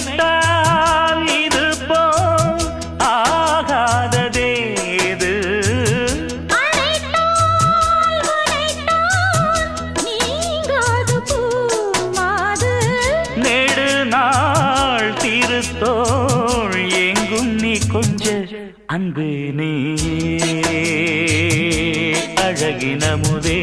நினைத்தால் இது போல் ஆகாததேது நெடு நாள் திருத்தோள் எங்கும் நீ கொஞ்ச அன்பு நீ அழகின முதே